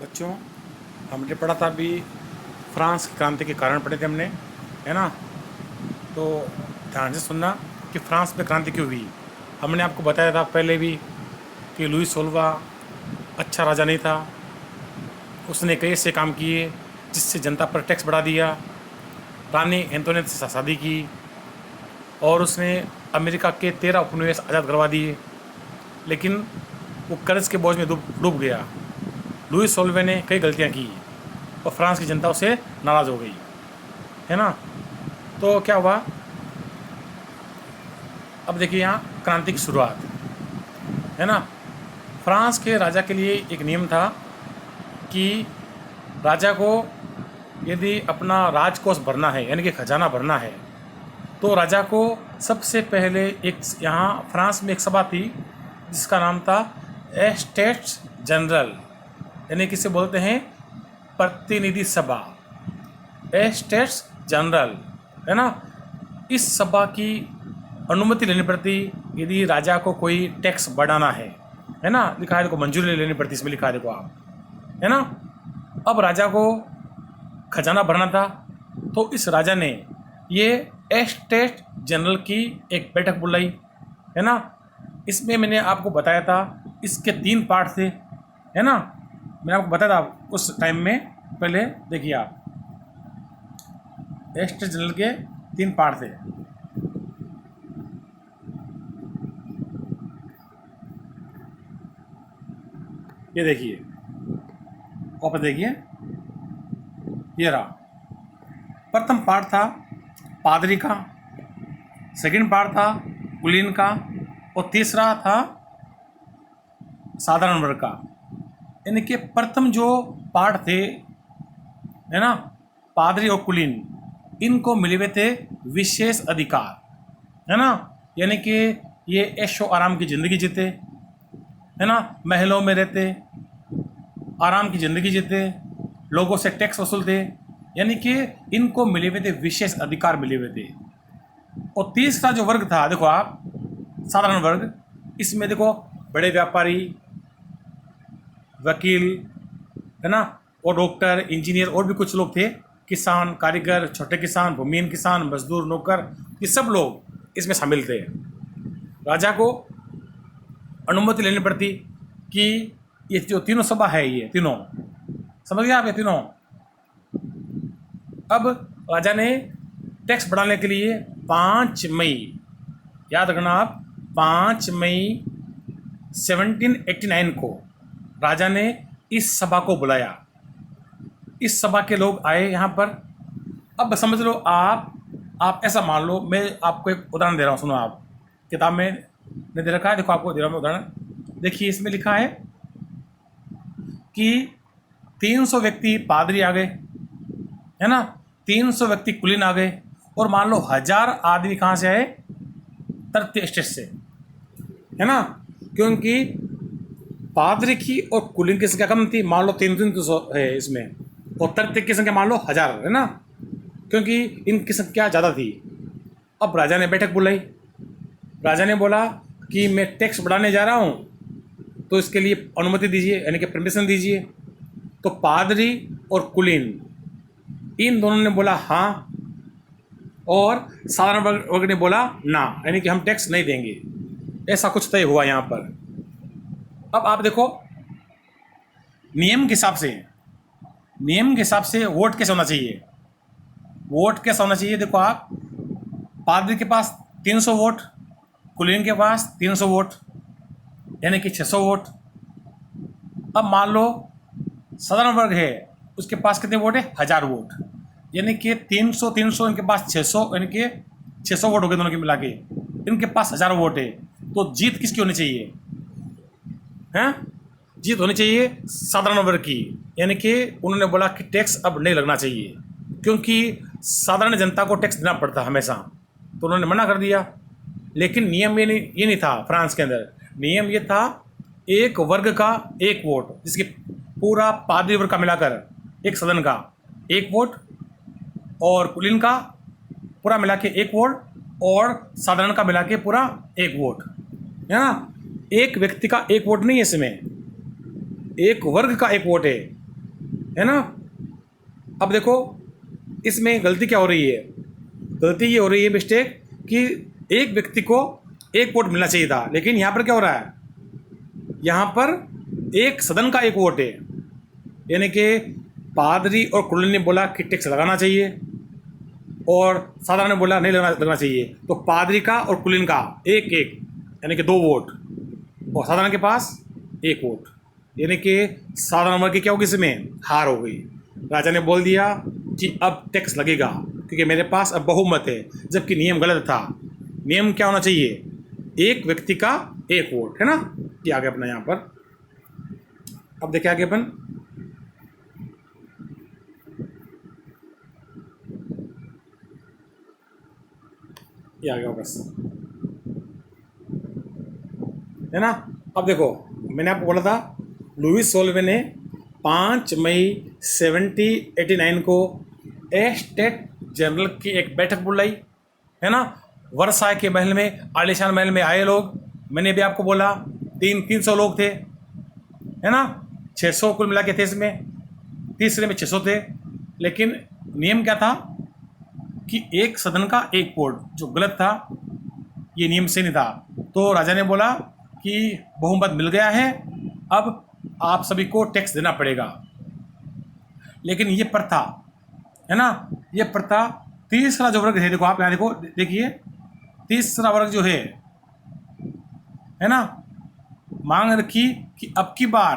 बच्चों, हमने पढ़ा था अभी फ्रांस की क्रांति के कारण पढ़े थे हमने, है ना। तो ध्यान से सुनना कि फ्रांस में क्रांति क्यों हुई। हमने आपको बताया था पहले भी कि लुई 16वां अच्छा राजा नहीं था। उसने कई ऐसे काम किए जिससे जनता पर टैक्स बढ़ा दिया। रानी एंटोनेट से शादी की और उसने अमेरिका के 13 उपनिवेश आज़ाद करवा दिए, लेकिन वो कर्ज के बोझ में डूब गया। लुई 16वें ने कई गलतियाँ की और फ्रांस की जनता उससे नाराज़ हो गई, है ना। तो क्या हुआ, अब देखिए यहाँ क्रांति की शुरुआत, है ना। फ्रांस के राजा के लिए एक नियम था कि राजा को यदि अपना राजकोष भरना है, यानी कि खजाना भरना है, तो राजा को सबसे पहले एक यहाँ फ्रांस में एक सभा थी जिसका नाम था एस्टेट्स जनरल, यानी कि इसे बोलते हैं प्रतिनिधि सभा, एस्टेट्स जनरल, है ना। इस सभा की अनुमति लेनी पड़ती यदि राजा को कोई टैक्स बढ़ाना है ना। लिखा है देखो, मंजूरी लेनी पड़ती, इसमें लिखा है देखो आप, है ना। अब राजा को खजाना भरना था, तो इस राजा ने ये एस्टेट जनरल की एक बैठक बुलाई, है ना। इसमें मैंने आपको बताया था इसके 3 पार्ट थे, है ना। मैंने आपको बताया था उस टाइम में। पहले देखिए आप, एस्टेट जनरल के 3 पार्ट थे। ये देखिए, वापस देखिए, ये रहा। प्रथम पार्ट था पादरी का, सेकंड पार्ट था कुलीन का, और तीसरा था साधारण वर्ग का। यानी कि प्रथम जो पार्ट थे, है ना, पादरी और कुलीन, इनको मिले हुए थे विशेष अधिकार, है ना। यानी कि ये ऐशो आराम की ज़िंदगी जीते, है ना, महलों में रहते, आराम की ज़िंदगी जीते, लोगों से टैक्स वसूलते, यानी कि इनको मिले हुए थे विशेष अधिकार मिले हुए थे। और तीसरा जो वर्ग था, देखो आप, साधारण वर्ग, इसमें देखो बड़े व्यापारी, वकील, है ना, और डॉक्टर, इंजीनियर, और भी कुछ लोग थे, किसान, कारीगर, छोटे किसान, भूमिहीन किसान, मजदूर, नौकर, ये सब लोग इसमें शामिल थे। राजा को अनुमति लेनी पड़ती कि ये जो तीनों सभा है, ये तीनों, समझ गए आप, ये तीनों। अब राजा ने टैक्स बढ़ाने के लिए 5 मई, याद रखना आप, 5 मई 1789 को राजा ने इस सभा को बुलाया। इस सभा के लोग आए यहाँ पर। अब समझ लो आप ऐसा मान लो, मैं आपको एक उदाहरण दे रहा हूँ, सुनो आप, किताब में ने दे रखा है, देखो आपको दे रहा हूँ उदाहरण। देखिए इसमें लिखा है कि 300 व्यक्ति पादरी आ गए, है ना, 300 व्यक्ति कुलीन आ गए, और मान लो 1000 आदमी कहाँ से आए, तृतीय स्टेट से, है ना। क्योंकि पादरी की और कुलीन की संख्या कम थी, मान लो 300 है इसमें, और तृतीय की संख्या मान लो 1000, है ना, क्योंकि इनकी संख्या ज़्यादा थी। अब राजा ने बैठक बुलाई। राजा ने बोला कि मैं टैक्स बढ़ाने जा रहा हूँ, तो इसके लिए अनुमति दीजिए, यानी कि परमिशन दीजिए। तो पादरी और कुलीन, इन दोनों ने बोला हाँ, और साधारण वर्ग ने बोला ना, यानी कि हम टैक्स नहीं देंगे। ऐसा कुछ तय हुआ यहाँ पर। अब आप देखो, नियम के हिसाब से वोट कैसे होना चाहिए, वोट कैसा होना चाहिए। देखो आप, पादरी के पास 300 वोट, कुलीन के पास 300 वोट, यानी कि 600 वोट। अब मान लो साधारण वर्ग है, उसके पास कितने वोट है, 1000 वोट, यानी कि 300 इनके पास 600, यानी कि 600 वोट हो गए दोनों के मिला के। इनके पास 1000 वोट है, तो जीत किसकी होनी चाहिए, हैं, जीत होनी चाहिए साधारण वर्ग की। यानी कि उन्होंने बोला कि टैक्स अब नहीं लगना चाहिए, क्योंकि साधारण जनता को टैक्स देना पड़ता हमेशा, तो उन्होंने मना कर दिया। लेकिन नियम ये नहीं था फ्रांस के अंदर। नियम ये था, एक वर्ग का एक वोट, जिसके पूरा पादरी वर्ग का मिलाकर, एक सदन का एक वोट, और कुलीन का पूरा मिला के एक वोट, और साधारण का मिला के पूरा एक वोट, है ना। एक व्यक्ति का एक वोट नहीं है इसमें, एक वर्ग का एक वोट है। है ना। अब देखो इसमें गलती क्या हो रही है, गलती ये हो रही है मिस्टेक कि एक व्यक्ति को एक वोट मिलना चाहिए था, लेकिन यहाँ पर क्या हो रहा है, यहाँ पर एक सदन का एक वोट है। यानी कि पादरी और कुलीन ने बोला कि टैक्स लगाना चाहिए और साधारण ने बोला नहीं लगना चाहिए, तो पादरी का और कुलीन का एक एक यानी कि 2 वोट और साधारण के पास 1 वोट, यानी कि साधारण वर्ग की क्या होगी, इसमें हार हो गई। राजा ने बोल दिया कि अब टैक्स लगेगा क्योंकि मेरे पास अब बहुमत है, जबकि नियम गलत था। नियम क्या होना चाहिए, एक व्यक्ति का 1 वोट, है ना। ये आगे अपना यहाँ पर अब देखिए आगे अपन ये आ गया बस, है ना। अब देखो मैंने आपको बोला था लुईस सोल्वे ने 5 मई 1789 को स्टेट जनरल की एक बैठक बुलाई, है ना। वर्साय के महल में, आलीशान महल में आए लोग, मैंने भी आपको बोला 300 लोग थे, है ना। 600 कुल मिला के थे इसमें, तीसरे में 600 थे। लेकिन नियम क्या था कि एक सदन का 1 वोट, जो गलत था, ये नियम से नहीं था। तो राजा ने बोला कि बहुमत मिल गया है, अब आप सभी को टैक्स देना पड़ेगा। लेकिन ये प्रथा, है ना, ये प्रथा तीसरा जो वर्ग है, देखो आप यहाँ देखो, देखिए तीसरा वर्ग जो है ना, मांग रखी कि अब की बार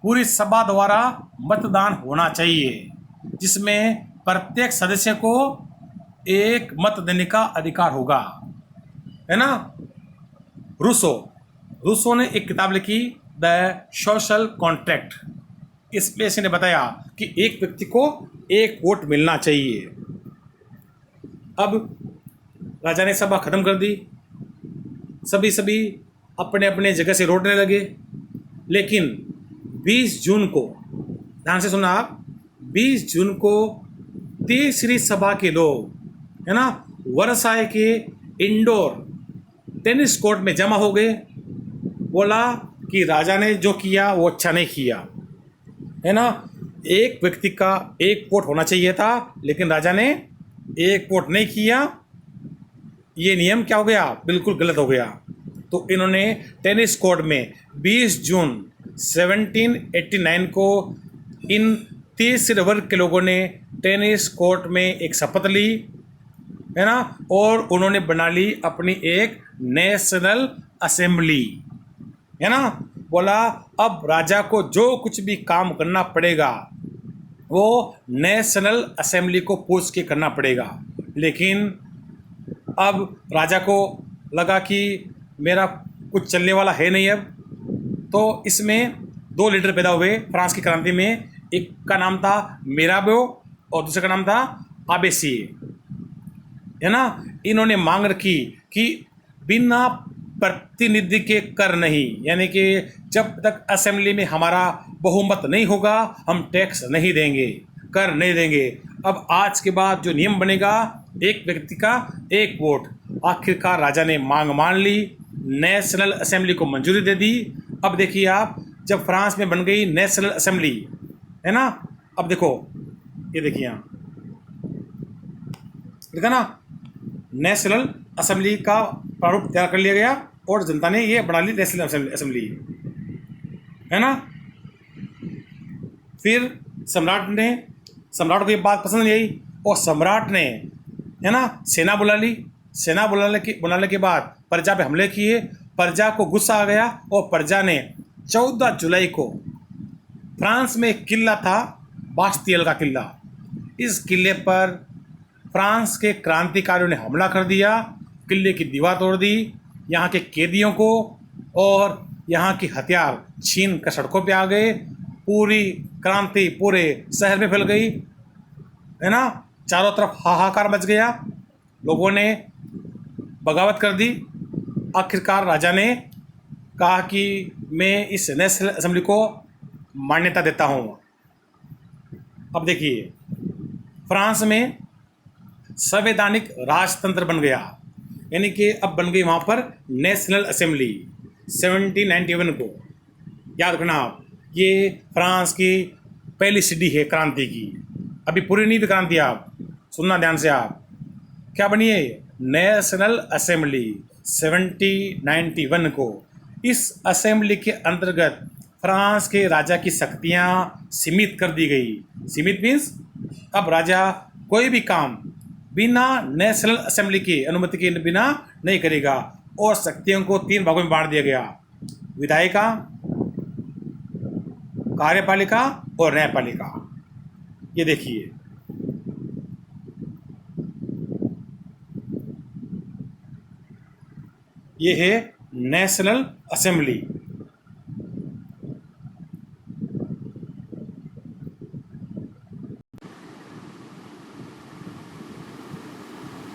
पूरी सभा द्वारा मतदान होना चाहिए, जिसमें प्रत्येक सदस्य को एक मत देने का अधिकार होगा, है ना। रूसो ने एक किताब लिखी द सोशल कॉन्ट्रैक्ट, इसमें इसने बताया कि एक व्यक्ति को 1 वोट मिलना चाहिए। अब राजा ने सभा खत्म कर दी, सभी अपने अपने जगह से लौटने लगे। लेकिन 20 जून को, ध्यान से सुना आप, 20 जून को तीसरी सभा के लोग, है ना, वर्साय के इंडोर टेनिस कोर्ट में जमा हो गए। बोला कि राजा ने जो किया वो अच्छा नहीं किया, है ना। एक व्यक्ति का 1 वोट होना चाहिए था, लेकिन राजा ने 1 वोट नहीं किया। ये नियम क्या हो गया, बिल्कुल गलत हो गया। तो इन्होंने टेनिस कोर्ट में 20 जून 1789 को इन तीसरे वर्ग के लोगों ने टेनिस कोर्ट में एक शपथ ली, है ना, और उन्होंने बना ली अपनी एक नेशनल असेंबली, है ना। बोला अब राजा को जो कुछ भी काम करना पड़ेगा वो नेशनल असेंबली को पूछ के करना पड़ेगा। लेकिन अब राजा को लगा कि मेरा कुछ चलने वाला है नहीं अब, तो इसमें 2 लीडर पैदा हुए फ्रांस की क्रांति में। एक का नाम था मिराबो और दूसरे का नाम था आबेसिए, है ना। इन्होंने मांग रखी कि बिना प्रतिनिधि के कर नहीं, यानी कि जब तक असेंबली में हमारा बहुमत नहीं होगा हम टैक्स नहीं देंगे, कर नहीं देंगे। अब आज के बाद जो नियम बनेगा, एक व्यक्ति का 1 वोट। आखिरकार राजा ने मांग मान ली, नेशनल असेंबली को मंजूरी दे दी। अब देखिए आप, जब फ्रांस में बन गई नेशनल असेंबली, है ना। अब देखो ये देखिए यहाँ देखा ना, नेशनल असेंबली का प्रारूप तैयार कर लिया गया और जनता ने ये बना ली नेशनल असेंबली, है ना। फिर सम्राट को ये बात पसंद नहीं आई और सम्राट ने, है ना, सेना बुला ली। सेना बुलाने के बाद प्रजा पे हमले किए। प्रजा को गुस्सा आ गया और प्रजा ने 14 जुलाई को फ्रांस में एक किला था, बास्तियल का किला, इस किले पर फ्रांस के क्रांतिकारियों ने हमला कर दिया, किले की दीवार तोड़ दी, यहाँ के कैदियों को और यहाँ की हथियार छीन कर सड़कों पे आ गए। पूरी क्रांति पूरे शहर में फैल गई, है ना। चारों तरफ हाहाकार मच गया, लोगों ने बगावत कर दी। आखिरकार राजा ने कहा कि मैं इस नेशनल असेंबली को मान्यता देता हूँ। अब देखिए फ्रांस में संवैधानिक राजतंत्र बन गया, यानी कि अब बन गई वहाँ पर नेशनल असेंबली 1791 को। याद रखना आप, ये फ्रांस की पहली सीढ़ी है क्रांति की। अभी पूरी नहीं भी क्रांति, आप सुनना ध्यान से। आप क्या बनी है? नेशनल असेंबली 1791 को। इस असेंबली के अंतर्गत फ्रांस के राजा की शक्तियां सीमित कर दी गई। सीमित मीन्स अब राजा कोई भी काम बिना नेशनल असेंबली की अनुमति के बिना नहीं करेगा, और शक्तियों को 3 भागों में बांट दिया गया: विधायिका, कार्यपालिका और न्यायपालिका। ये देखिए, ये है नेशनल असेंबली।